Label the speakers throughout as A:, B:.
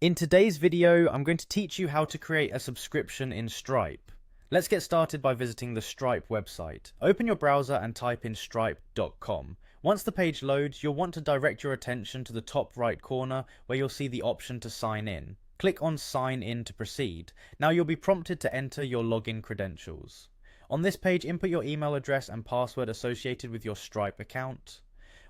A: In today's video, I'm going to teach you how to create a subscription in Stripe. Let's get started by visiting the Stripe website. Open your browser and type in stripe.com. Once the page loads, you'll want to direct your attention to the top right corner where you'll see the option to sign in. Click on Sign In to proceed. Now you'll be prompted to enter your login credentials. On this page, input your email address and password associated with your Stripe account.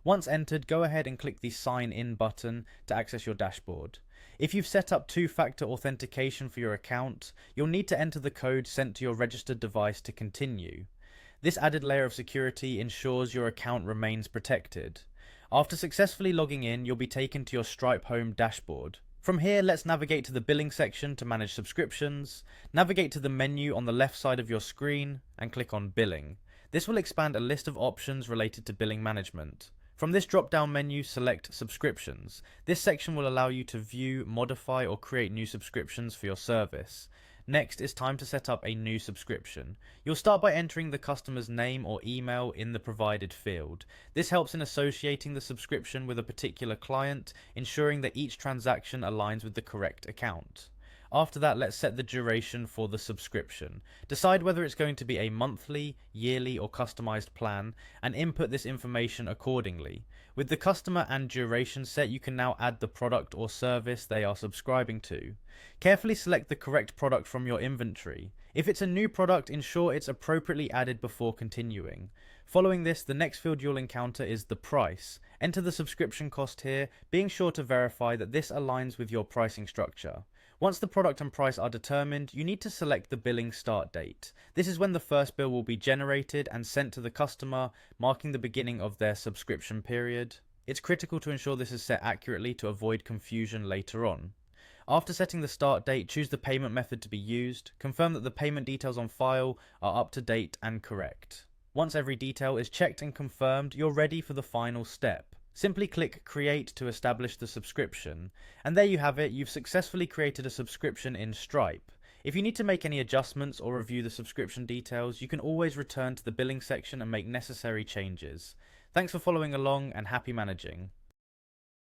A: Once entered, go ahead and click the Sign In button to access your dashboard. If you've set up two-factor authentication for your account, you'll need to enter the code sent to your registered device to continue. This added layer of security ensures your account remains protected. After successfully logging in, you'll be taken to your Stripe Home dashboard. From here, let's navigate to the billing section to manage subscriptions. Navigate to the menu on the left side of your screen and click on Billing. This will expand a list of options related to billing management. From this drop-down menu, select Subscriptions. This section will allow you to view, modify, or create new subscriptions for your service. Next, it's time to set up a new subscription. You'll start by entering the customer's name or email in the provided field. This helps in associating the subscription with a particular client, ensuring that each transaction aligns with the correct account. After that, let's set the duration for the subscription. Decide whether it's going to be a monthly, yearly, or customized plan, and input this information accordingly. With the customer and duration set, you can now add the product or service they are subscribing to. Carefully select the correct product from your inventory. If it's a new product, ensure it's appropriately added before continuing. Following this, the next field you'll encounter is the price. Enter the subscription cost here, being sure to verify that this aligns with your pricing structure. Once the product and price are determined, you need to select the billing start date. This is when the first bill will be generated and sent to the customer, marking the beginning of their subscription period. It's critical to ensure this is set accurately to avoid confusion later on. After setting the start date, choose the payment method to be used. Confirm that the payment details on file are up to date and correct. Once every detail is checked and confirmed, you're ready for the final step. Simply click Create to establish the subscription, and there you have it, you've successfully created a subscription in Stripe. If you need to make any adjustments or review the subscription details, you can always return to the billing section and make necessary changes. Thanks for following along and happy managing.